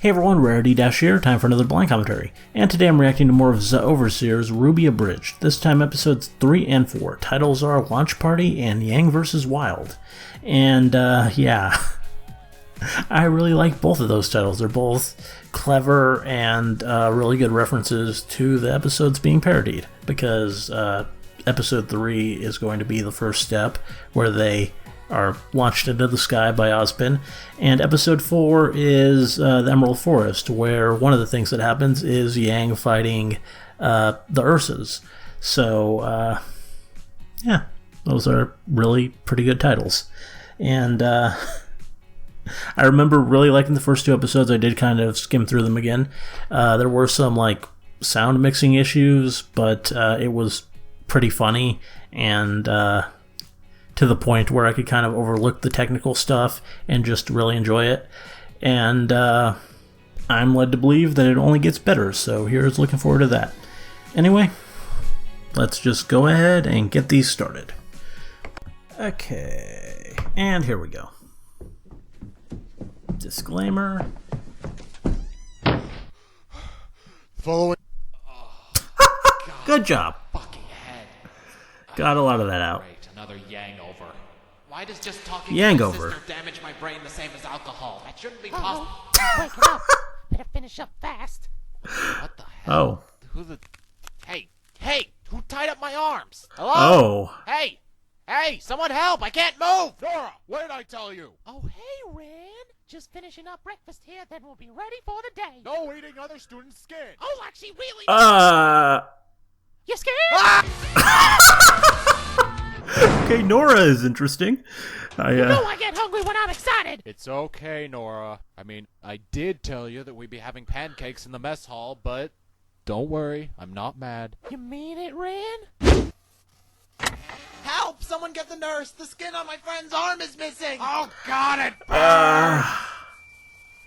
Hey everyone, Rarity Dash here, time for another blind commentary. And today I'm reacting to more of ZehOverseer's RWBY Abridged. This time episodes 3 and 4. Titles are Launch Party and Yang vs. Wild. And, yeah. I really like both of those titles. They're both clever and really good references to the episodes being parodied. Because episode 3 is going to be the first step where they are launched into the sky by Ozpin, and episode 4 is the Emerald Forest, where one of the things that happens is Yang fighting the Ursas. So, yeah, those are really pretty good titles. And I remember really liking the first 2 episodes. I did kind of skim through them again. There were some like sound mixing issues, but it was pretty funny and to the point where I could kind of overlook the technical stuff and just really enjoy it. And I'm led to believe that it only gets better, so here's looking forward to that. Anyway, let's just go ahead and get these started. Okay, and here we go. Disclaimer. Following. Good job. Fucking head. Got a lot of that out. Great, another Yang over. Why does just talking Yang to my over. sister damage my brain the same as alcohol? That shouldn't be possible. Wake it up. Better finish up fast. What the hell? Oh. Who the... Hey! Who tied up my arms? Hello? Oh. Hey! Someone help! I can't move! Nora, what did I tell you? Oh, hey, Ren. Just finishing up breakfast here, then we'll be ready for the day. No eating other students' skin. Oh, like she really... You scared? Okay, Nora is interesting. You know I get hungry when I'm excited. It's okay, Nora. I mean, I did tell you that we'd be having pancakes in the mess hall, but don't worry, I'm not mad. You mean it, Ren? Help! Someone get the nurse! The skin on my friend's arm is missing! Oh, God, it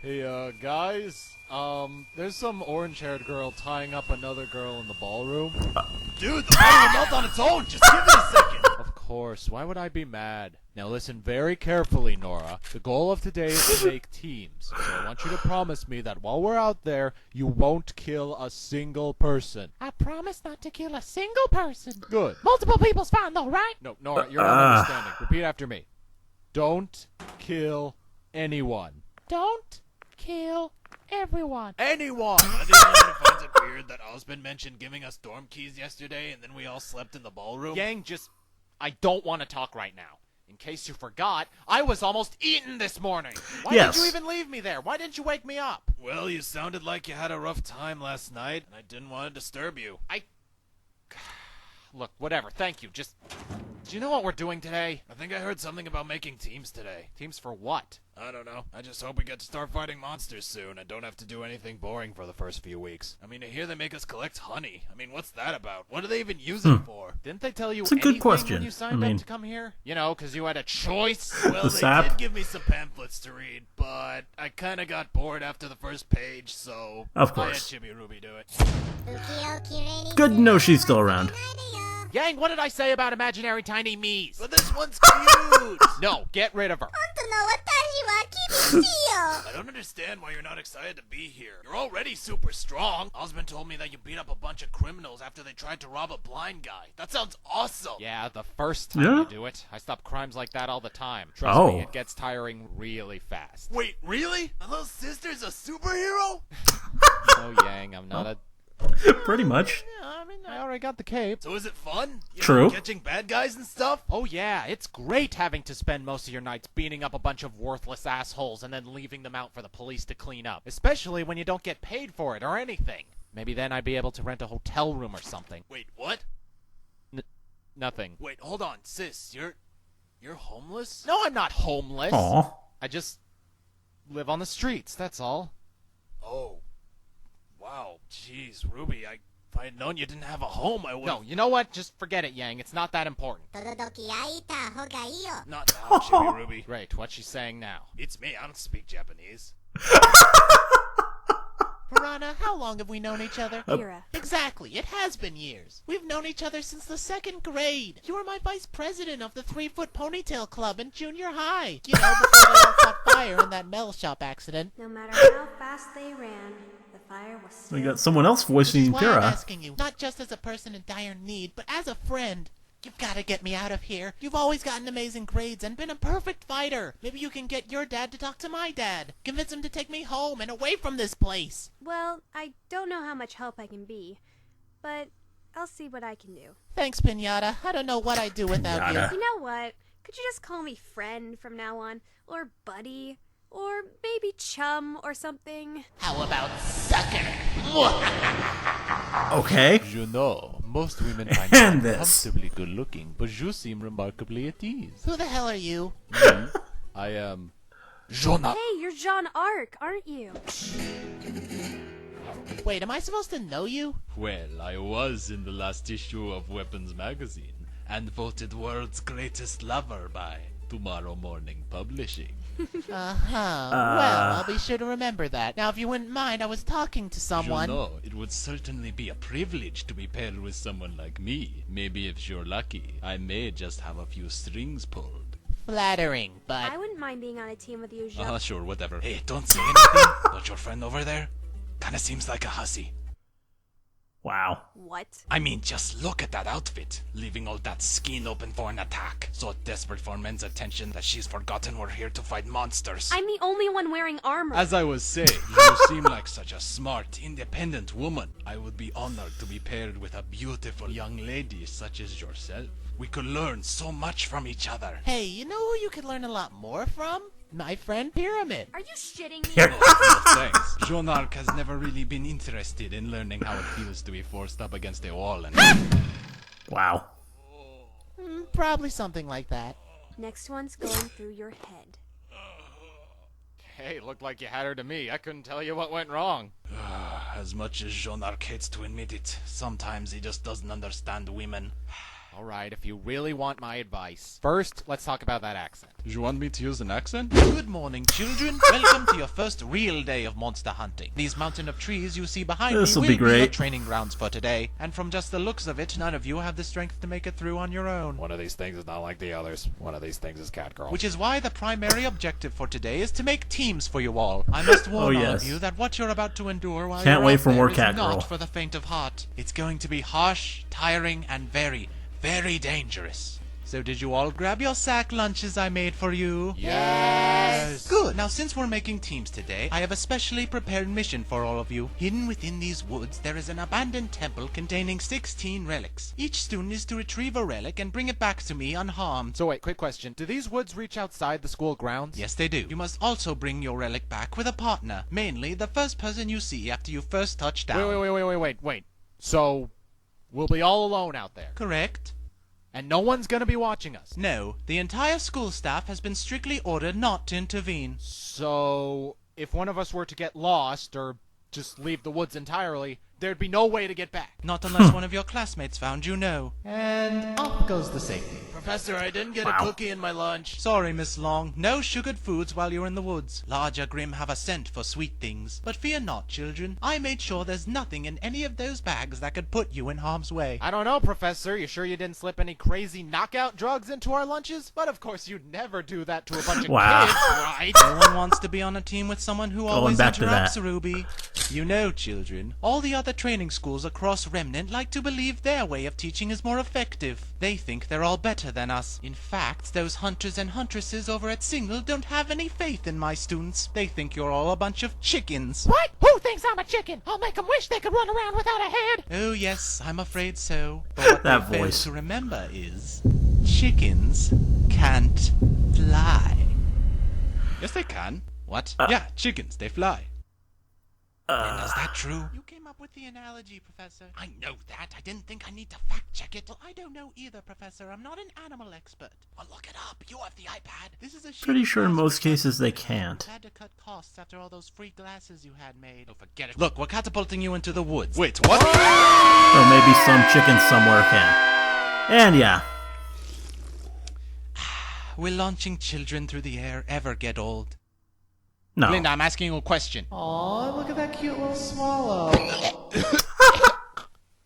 Hey, guys, there's some orange-haired girl tying up another girl in the ballroom. Dude, the body will melt on its own! Just give it a second! Of course, why would I be mad? Now listen very carefully, Nora. The goal of today is to make teams, so I want you to promise me that while we're out there, you won't kill a single person. I promise not to kill a single person. Good. Multiple people's fine, though, right? No, Nora, you're not understanding. Repeat after me. Don't kill anyone. Don't kill everyone. Anyone! Anyone finds it weird that Ozpin mentioned giving us dorm keys yesterday and then we all slept in the ballroom? Yang, I don't want to talk right now. In case you forgot, I was almost eaten this morning. Why Yes. did you even leave me there? Why didn't you wake me up? Well, you sounded like you had a rough time last night, and I didn't want to disturb you. Look, whatever, thank you. Do you know what we're doing today? I think I heard something about making teams today. Teams for what? I don't know. I just hope we get to start fighting monsters soon and don't have to do anything boring for the first few weeks. I mean, I hear they make us collect honey. I mean, what's that about? What do they even use it for? Didn't they tell you It's a good anything question. when you signed I mean- up to come here? You know, because you had a choice? Well, The they sap? did give me some pamphlets to read, but I kind of got bored after the first page, so Of I had course. Chibi Ruby do it. Good to know she's still around. Yang, what did I say about imaginary tiny me's? But this one's cute! No, get rid of her. I don't understand why you're not excited to be here. You're already super strong. Osmond told me that you beat up a bunch of criminals after they tried to rob a blind guy. That sounds awesome. Yeah, the first time Yeah? you do it. I stop crimes like that all the time. Trust Oh. me, it gets tiring really fast. Wait, really? Are those sisters a superhero? No, Yang, I'm not a... Pretty much. I mean, I already got the cape. So is it fun? You know, True. catching bad guys and stuff? Oh yeah, it's great having to spend most of your nights beating up a bunch of worthless assholes and then leaving them out for the police to clean up. Especially when you don't get paid for it or anything. Maybe then I'd be able to rent a hotel room or something. Wait, what? Nothing. Wait, hold on, sis. You're homeless? No, I'm not homeless. Aw. I just live on the streets, that's all. Oh. Wow. Jeez, Ruby, if I had known you didn't have a home, I would. No, you know what? Just forget it, Yang. It's not that important. Not now, Chibi Ruby. Great, what's she saying now? It's me. I don't speak Japanese. Piranha, how long have we known each other? Kira. Exactly, it has been years. We've known each other since the 2nd grade. You were my vice president of the 3-foot ponytail club in junior high. You know, before they all caught fire in that metal shop accident. No matter how fast fast they ran, the fire was still... We got someone else voicing That's why I'm Pyrrha. asking you, not just as a person in dire need, but as a friend. You've got to get me out of here. You've always gotten amazing grades and been a perfect fighter. Maybe you can get your dad to talk to my dad. Convince him to take me home and away from this place. Well, I don't know how much help I can be, but I'll see what I can do. Thanks, Pinata. I don't know what I'd do without Pinata. you. You know what? Could you just call me friend from now on? Or buddy? Or maybe chum or something? How about sucker? Okay. You know, most women find And you this. uncomfortably good looking, but you seem remarkably at ease. Who the hell are you? I am... Jonah! Hey, you're Jean Arc, aren't you? Wait, am I supposed to know you? Well, I was in the last issue of Weapons magazine, and voted world's greatest lover by Tomorrow Morning Publishing. Uh-huh. Well, I'll be sure to remember that. Now, if you wouldn't mind, I was talking to someone. You know, it would certainly be a privilege to be paired with someone like me. Maybe if you're lucky, I may just have a few strings pulled. Flattering, but... I wouldn't mind being on a team with you, Jean. Sure, whatever. Hey, don't say anything. But your friend over there kinda seems like a hussy. Wow. What? I mean, just look at that outfit, leaving all that skin open for an attack. So desperate for men's attention that she's forgotten we're here to fight monsters. I'm the only one wearing armor. As I was saying, you seem like such a smart, independent woman. I would be honored to be paired with a beautiful young lady such as yourself. We could learn so much from each other. Hey, you know who you could learn a lot more from? My friend Pyramid. Are you shitting me? Here. No thanks. Jean Arc has never really been interested in learning how it feels to be forced up against a wall and... Wow. Probably something like that. Next one's going through your head. Hey, looked like you had her to me. I couldn't tell you what went wrong. As much as Jean Arc hates to admit it, sometimes he just doesn't understand women. All right, if you really want my advice. First, let's talk about that accent. You want me to use an accent? Good morning, children. Welcome to your first real day of monster hunting. These mountain of trees you see behind This'll me be will be your great. training grounds for today. And from just the looks of it, none of you have the strength to make it through on your own. One of these things is not like the others. One of these things is Catgirl. Which is why the primary objective for today is to make teams for you all. I must warn all yes. of you that what you're about to endure while Can't you're wait out for there more is Catgirl. not for the faint of heart. It's going to be harsh, tiring, and very, very dangerous. So did you all grab your sack lunches I made for you? Yes! Good. Now, since we're making teams today, I have a specially prepared mission for all of you. Hidden within these woods, there is an abandoned temple containing 16 relics. Each student is to retrieve a relic and bring it back to me unharmed. So wait, quick question. Do these woods reach outside the school grounds? Yes, they do. You must also bring your relic back with a partner. Mainly, the first person you see after you first touch down. Wait. So, we'll be all alone out there. Correct? And no one's gonna be watching us. No. The entire school staff has been strictly ordered not to intervene. So, if one of us were to get lost, or just leave the woods entirely, there'd be no way to get back. Not unless one of your classmates found you, no. And off goes the safety. Professor, I didn't get Wow. a cookie in my lunch. Sorry, Miss Long. No sugared foods while you're in the woods. Larger Grim have a scent for sweet things. But fear not, children. I made sure there's nothing in any of those bags that could put you in harm's way. I don't know, Professor. You sure you didn't slip any crazy knockout drugs into our lunches? But of course you'd never do that to a bunch of Wow. kids, right? No one wants to be on a team with someone who always back to interrupts that. RWBY. You know, children, all the other training schools across Remnant like to believe their way of teaching is more effective. They think they're all better than us. In fact, those hunters and huntresses over at Signal don't have any faith in my students. They think you're all a bunch of chickens. What? Who thinks I'm a chicken? I'll make them wish they could run around without a head. Oh yes, I'm afraid so. But what That they fail voice. to remember is chickens can't fly. Yes, they can. What? Yeah, chickens, they fly. And is that true? You came up with the analogy, Professor. I know that. I didn't think I need to fact check it. Well, I don't know either, Professor. I'm not an animal expert. Well, look it up. You have the iPad. This is a Pretty shitty sure in class, most Professor. cases they can't. You had to cut costs after all those free glasses you had made. Oh, forget it. Look, we're catapulting you into the woods. Wait, what? So maybe some chickens somewhere can. And yeah. Will launching children through the air ever get old? No. Linda, I'm asking you a question. Aw, look at that cute little swallow.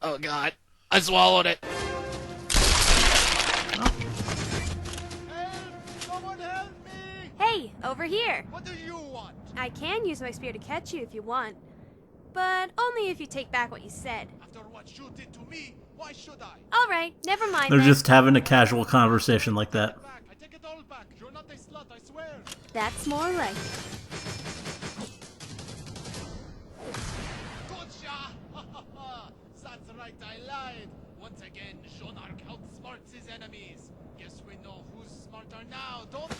Oh, God. I swallowed it. Someone help me! Hey, over here. What do you want? I can use my spear to catch you if you want, but only if you take back what you said. After what you did to me, why should I? Alright, never mind They're then. just having a casual conversation like that. I take it all back. You're not a slut, I swear. That's more like it. Good shot. That's right, I lied. Once again, Jean-Arc outsmarts his enemies. Guess we know who's smarter now, don't...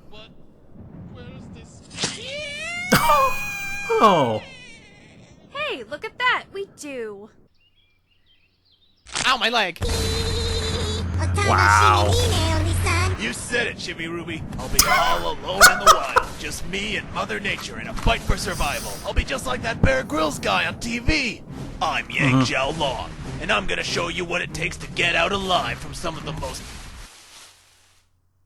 But where's this? Oh, Hey, look at that! We do. Ow, my leg! wow. You said it, Chibi Ruby. I'll be all alone in the wild. Just me and Mother Nature in a fight for survival. I'll be just like that Bear Grylls guy on TV. I'm Yang Jiao Long, and I'm gonna show you what it takes to get out alive from some of the most...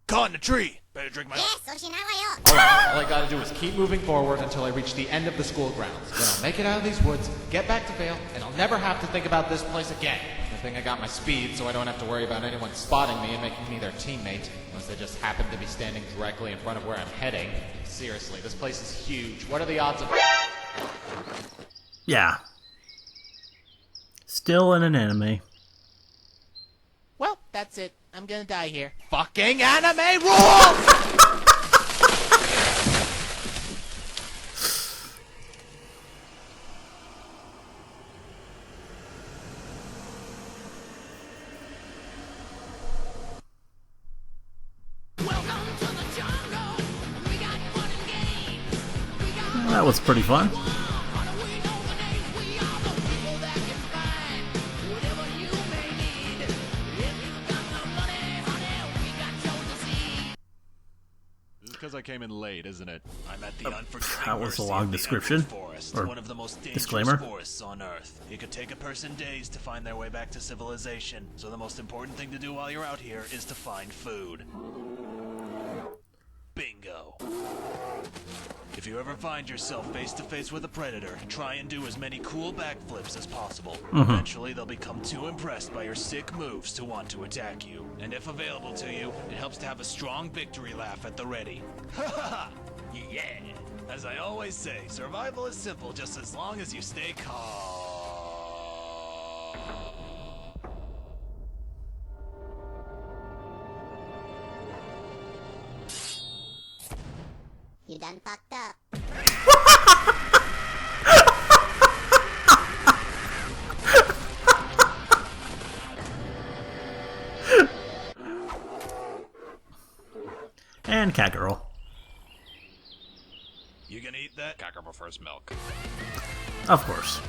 Caught in a tree. Better drink my... Alright, all I gotta do is keep moving forward until I reach the end of the school grounds. Then I'll make it out of these woods, get back to Vale, and I'll never have to think about this place again. Good thing I got my speed, so I don't have to worry about anyone spotting me and making me their teammate, unless they just happen to be standing directly in front of where I'm heading. Seriously, this place is huge. What are the odds of... Yeah. Still in an anime. Well, that's it. I'm gonna die here. Fucking anime rules! That was pretty fun. Because I came in late, isn't it? I'm at the unforgiving that was a mercy long of the description, Emerald Forest, or one of the most dangerous disclaimer. forests on Earth. It could take a person days to find their way back to civilization, so the most important thing to do while you're out here is to find food. Bingo. If you ever find yourself face to face with a predator, try and do as many cool backflips as possible. Eventually, they'll become too impressed by your sick moves to want to attack you. And if available to you, it helps to have a strong victory laugh at the ready. Ha ha ha! Yeah! As I always say, survival is simple just as long as you stay calm. You done fucked up. And Cat Girl. You gonna eat that? Cacker prefers milk. Of course.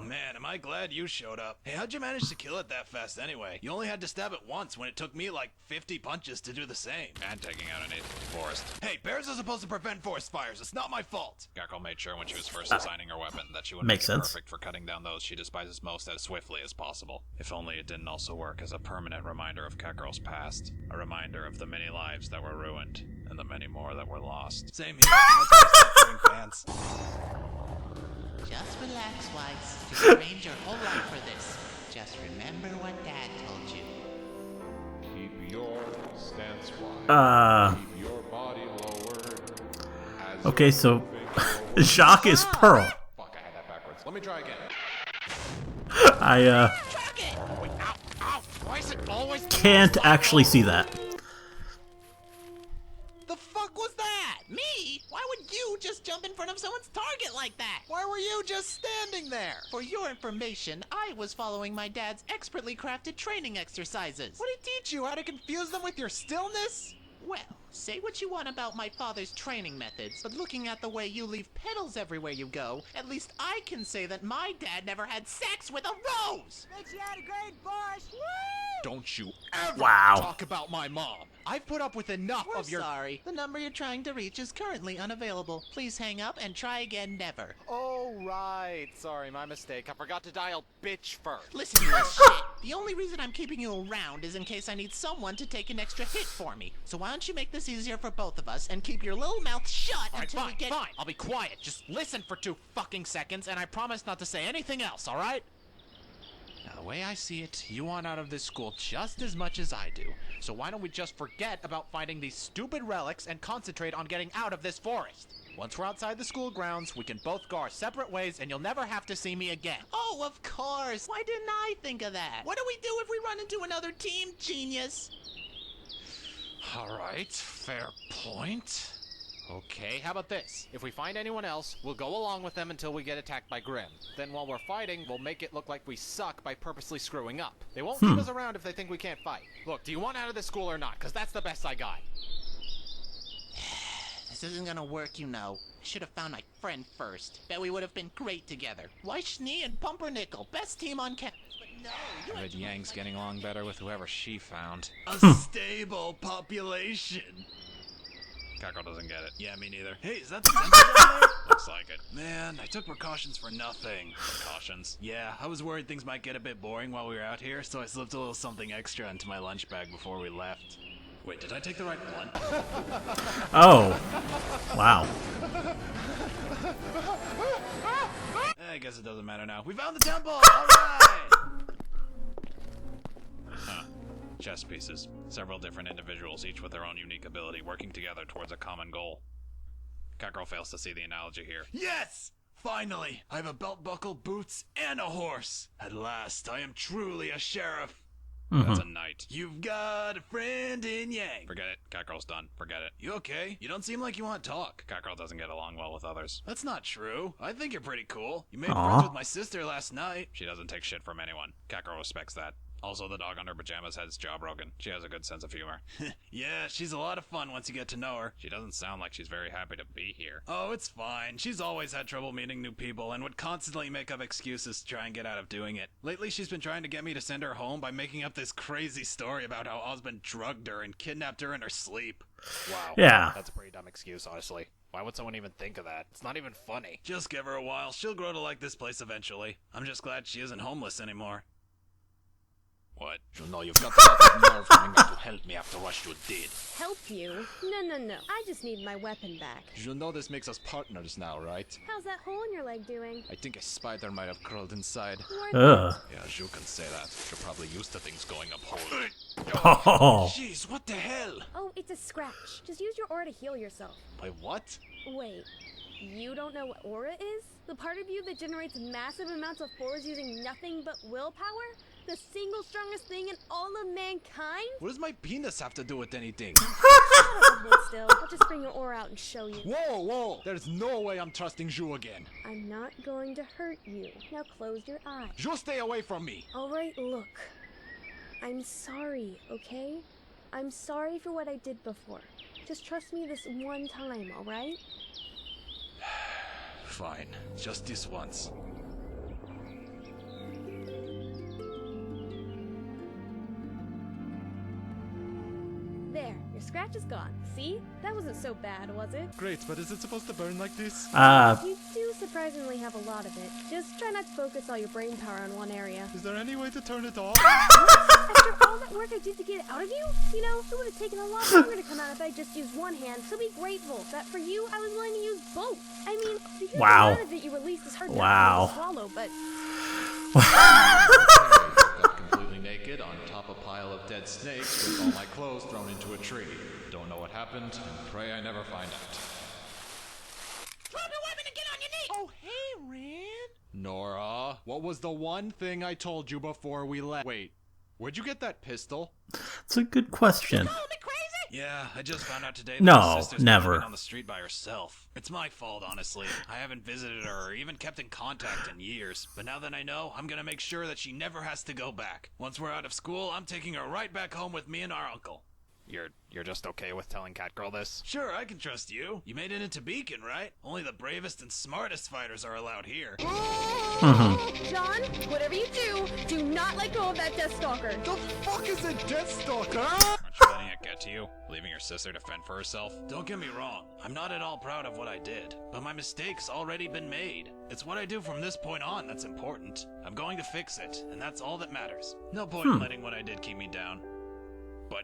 Man, am I glad you showed up. Hey, how'd you manage to kill it that fast anyway? You only had to stab it once when it took me like 50 punches to do the same. And taking out an ape forest. Hey, bears are supposed to prevent forest fires. It's not my fault. Gekko made sure when she was first designing her weapon that she would Makes make it sense. perfect for cutting down those she despises most as swiftly as possible. If only it didn't also work as a permanent reminder of Kakarot's past. A reminder of the many lives that were ruined, and the many more that were lost. Same here. That's why I stopped wearing pants. Just relax, Weiss. You trained your whole life for this. Just remember what Dad told you. Keep your stance wide. Keep your body lowered. As Okay, so Jacques is Pearl. Fuck, I had that backwards. Let me try again. I Wait, ow, ow! Why is it always... can't actually see that. The fuck was that? Me? Why would you just jump in front of someone's target like that? Why were you just standing there? For your information, I was following my dad's expertly crafted training exercises. What did he teach you? How to confuse them with your stillness? Well, say what you want about my father's training methods, but looking at the way you leave petals everywhere you go, at least I can say that my dad never had sex with a rose! Makes you had a great bush. Don't you ever Wow. talk about my mom. I've put up with enough We're of your... sorry. The number you're trying to reach is currently unavailable. Please hang up and try again never. Oh, right. Sorry, my mistake. I forgot to dial bitch first. Listen, you shit. The only reason I'm keeping you around is in case I need someone to take an extra hit for me. So why don't you make this easier for both of us and keep your little mouth shut Alright, until we fine, get... fine. I'll be quiet. Just listen for 2 fucking seconds, and I promise not to say anything else, alright? The way I see it, you want out of this school just as much as I do. So why don't we just forget about finding these stupid relics and concentrate on getting out of this forest? Once we're outside the school grounds, we can both go our separate ways and you'll never have to see me again. Oh, of course. Why didn't I think of that? What do we do if we run into another team, genius? Alright, fair point. Okay, how about this? If we find anyone else, we'll go along with them until we get attacked by Grimm. Then while we're fighting, we'll make it look like we suck by purposely screwing up. They won't keep us around if they think we can't fight. Look, do you want out of this school or not? Because that's the best I got. This isn't gonna work, you know. I should have found my friend first. Bet we would have been great together. Why Schnee and Pumpernickel? Best team on campus. But no, you I bet Yang's getting along better with whoever she found. A stable population. Kako doesn't get it. Yeah, me neither. Hey, is that the dentist down there? Looks like it. Man, I took precautions for nothing. Precautions. Yeah, I was worried things might get a bit boring while we were out here, so I slipped a little something extra into my lunch bag before we left. Wait, did I take the right blunt? Oh. Wow. I guess it doesn't matter now. We found the temple! Alright! Huh. Chess pieces. Several different individuals, each with their own unique ability, working together towards a common goal. Kakarot fails to see the analogy here. Yes! Finally! I have a belt buckle, boots, and a horse! At last, I am truly a sheriff! That's a knight. You've got a friend in Yang. Forget it. Kakarot's done. Forget it. You okay? You don't seem like you want to talk. Kakarot doesn't get along well with others. That's not true. I think you're pretty cool. You made friends with my sister last night. She doesn't take shit from anyone. Kakarot respects that. Also, the dog under pajamas had its jaw broken. She has a good sense of humor. Yeah, she's a lot of fun once you get to know her. She doesn't sound like she's very happy to be here. Oh, it's fine. She's always had trouble meeting new people and would constantly make up excuses to try and get out of doing it. Lately, she's been trying to get me to send her home by making up this crazy story about how Osmond drugged her and kidnapped her in her sleep. Wow. Yeah. That's a pretty dumb excuse, honestly. Why would someone even think of that? It's not even funny. Just give her a while. She'll grow to like this place eventually. I'm just glad she isn't homeless anymore. What? You know, you've got a lot of nerve coming to help me after what you did. Help you? No. I just need my weapon back. You know this makes us partners now, right? How's that hole in your leg doing? I think a spider might have crawled inside. Ugh. Yeah, you can say that. You're probably used to things going up hole. Oh. Jeez, what the hell? Oh, it's a scratch. Just use your aura to heal yourself. Wait, what? Wait, you don't know what aura is? The part of you that generates massive amounts of force using nothing but willpower? The single strongest thing in all of mankind? What does my penis have to do with anything? Shut up, hold still. I'll just bring your aura out and show you. Whoa! There's no way I'm trusting you again. I'm not going to hurt you. Now close your eyes. You stay away from me. Alright, look. I'm sorry, okay? I'm sorry for what I did before. Just trust me this one time, alright? Fine, just this once. There, your scratch is gone. See? That wasn't so bad, was it? Great, but is it supposed to burn like this? You do surprisingly have a lot of it. Just try not to focus all your brain power on one area. Is there any way to turn it off? After all that work I did to get it out of you, you know, it would have taken a lot longer to come out if I just used one hand, so be grateful that for you, I was willing to use both. I mean, the huge amount of it you released is hard to swallow, but... Got completely naked on top of a pile of dead snakes with all my clothes thrown into a tree. Don't know what happened, and pray I never find out. Drop your weapon and get on your knees! Oh, hey, Ren. Nora, what was the one thing I told you before we left? Wait, where'd you get that pistol? It's a good question. Yeah, I just found out today that No, my sister's never. living on the street by herself. It's my fault, honestly. I haven't visited her or even kept in contact in years. But now that I know, I'm gonna make sure that she never has to go back. Once we're out of school, I'm taking her right back home with me and our uncle. You're just okay with telling Catgirl this? Sure, I can trust you. You made it into Beacon, right? Only the bravest and smartest fighters are allowed here. John, whatever you do not let go of that Deathstalker. The fuck is a Deathstalker? Aren't you letting it get to you? Leaving your sister to fend for herself? Don't get me wrong, I'm not at all proud of what I did, but my mistake's already been made. It's what I do from this point on that's important. I'm going to fix it, and that's all that matters. No point in letting what I did keep me down. But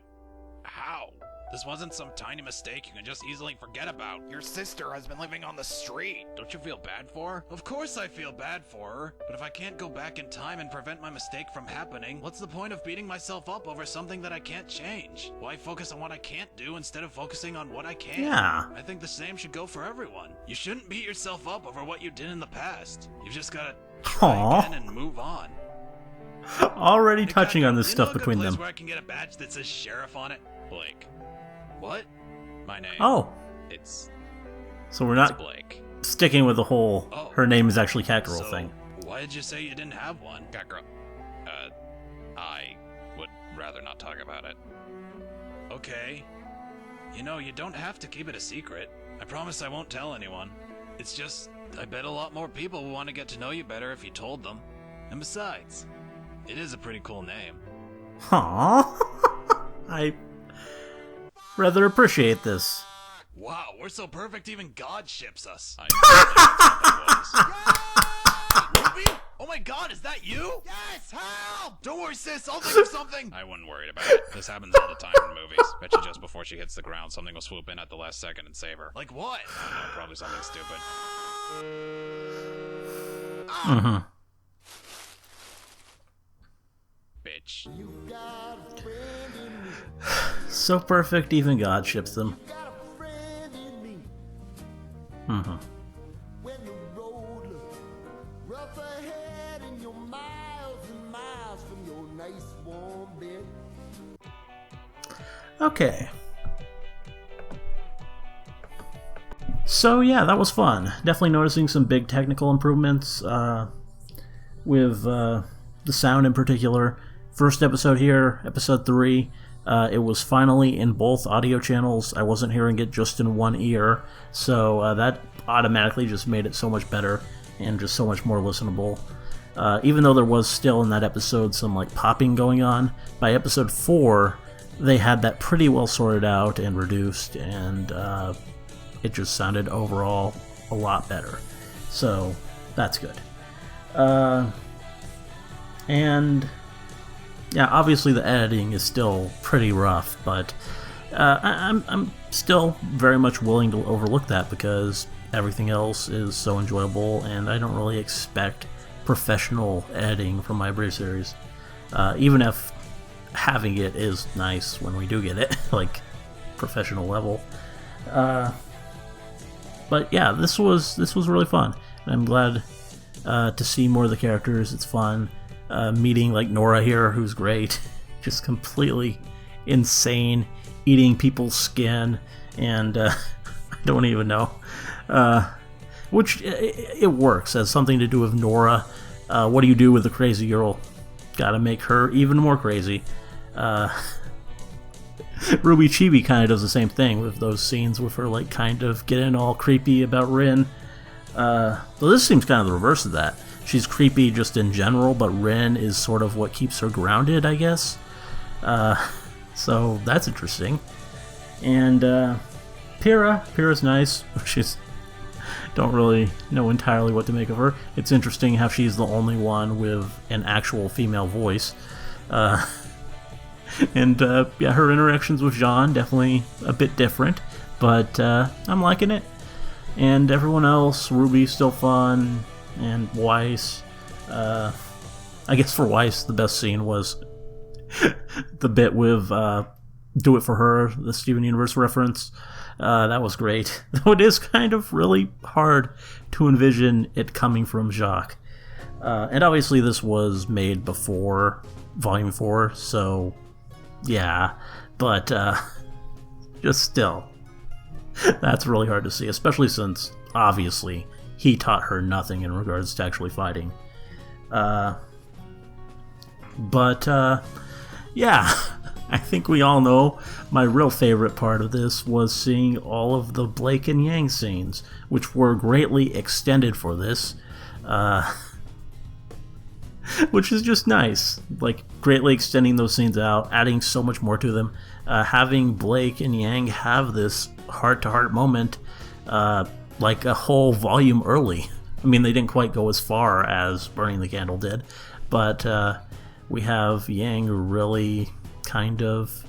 how? This wasn't some tiny mistake you can just easily forget about. Your sister has been living on the street. Don't you feel bad for her? Of course I feel bad for her. But if I can't go back in time and prevent my mistake from happening, what's the point of beating myself up over something that I can't change? Why focus on what I can't do instead of focusing on what I can? Yeah. I think the same should go for everyone. You shouldn't beat yourself up over what you did in the past. You've just gotta try again and move on. Already touching on this stuff between them. Where I can get a badge that says sheriff on it? Blake. What? My name. Oh. So we're not Blake. sticking with the whole her name is actually Catgirl So, thing. why did you say you didn't have one? Catgirl. I would rather not talk about it. Okay. You know, you don't have to keep it a secret. I promise I won't tell anyone. It's just, I bet a lot more people will want to get to know you better if you told them. And besides, it is a pretty cool name. Aww. I rather appreciate this. Wow, we're so perfect even God ships us. RWBY? Oh my god, is that you? Yes, help! Don't worry, sis, I'll think of something. I wouldn't worry about it. This happens all the time in movies. Bet you just before she hits the ground, something will swoop in at the last second and save her. Like what? I don't know, probably something stupid. Mm-hmm. Bitch. So perfect, even God ships them. Mm-hmm. Okay. So yeah, that was fun. Definitely noticing some big technical improvements with the sound in particular. First episode here, episode 3, it was finally in both audio channels. I wasn't hearing it just in one ear, so that automatically just made it so much better and just so much more listenable. Even though there was still in that episode some like popping going on, by episode 4 they had that pretty well sorted out and reduced, and it just sounded overall a lot better. So that's good. And yeah, obviously the editing is still pretty rough, but I'm still very much willing to overlook that because everything else is so enjoyable, and I don't really expect professional editing from my Abridged series, even if having it is nice when we do get it, like professional level. But yeah, this was really fun. I'm glad to see more of the characters. It's fun. Meeting like Nora here, who's great, just completely insane, eating people's skin, and I don't even know, which it works as something to do with Nora. What do you do with a crazy girl? Gotta make her even more crazy. RWBY Chibi kind of does the same thing with those scenes with her like kind of getting all creepy about Rin. Though this seems kind of the reverse of that. She's creepy just in general, but Rin is sort of what keeps her grounded, I guess. So that's interesting. And Pyrrha's nice. She's don't really know entirely what to make of her. It's interesting how she's the only one with an actual female voice. And yeah, her interactions with Jean definitely a bit different, but I'm liking it. And everyone else, Ruby's still fun, and Weiss. I guess for Weiss, the best scene was the bit with Do It For Her, the Steven Universe reference. That was great. Though it is kind of really hard to envision it coming from Jacques. And obviously this was made before Volume 4, so yeah, but just still, that's really hard to see, especially since, obviously, he taught her nothing in regards to actually fighting. But yeah, I think we all know my real favorite part of this was seeing all of the Blake and Yang scenes, which were greatly extended for this. Which is just nice, like greatly extending those scenes out, adding so much more to them, having Blake and Yang have this heart-to-heart moment, like a whole volume early. I mean, they didn't quite go as far as Burning the Candle did, but we have Yang really kind of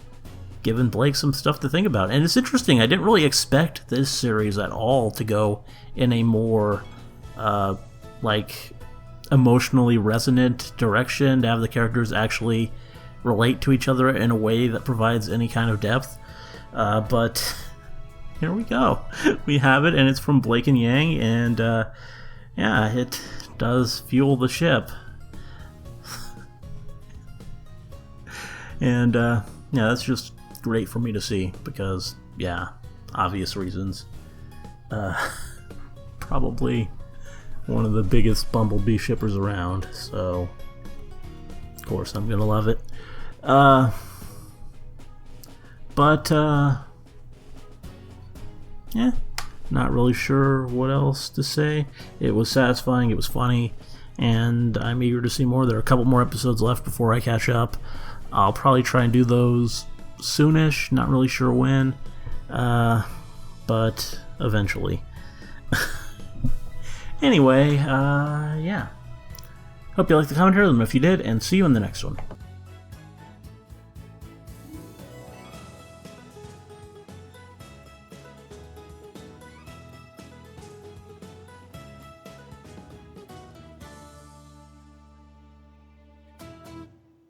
given Blake some stuff to think about. And it's interesting, I didn't really expect this series at all to go in a more, like, emotionally resonant direction, to have the characters actually relate to each other in a way that provides any kind of depth. But here we go. We have it, and it's from Blake and Yang, and yeah, it does fuel the ship. And yeah, that's just great for me to see because, yeah, obvious reasons. Probably one of the biggest Bumblebee shippers around, so of course I'm gonna love it. But yeah, not really sure what else to say. It was satisfying, it was funny, and I'm eager to see more. There are a couple more episodes left before I catch up. I'll probably try and do those soonish, not really sure when, but eventually. Anyway, yeah. Hope you liked the commentary, let me know if you did, and see you in the next one.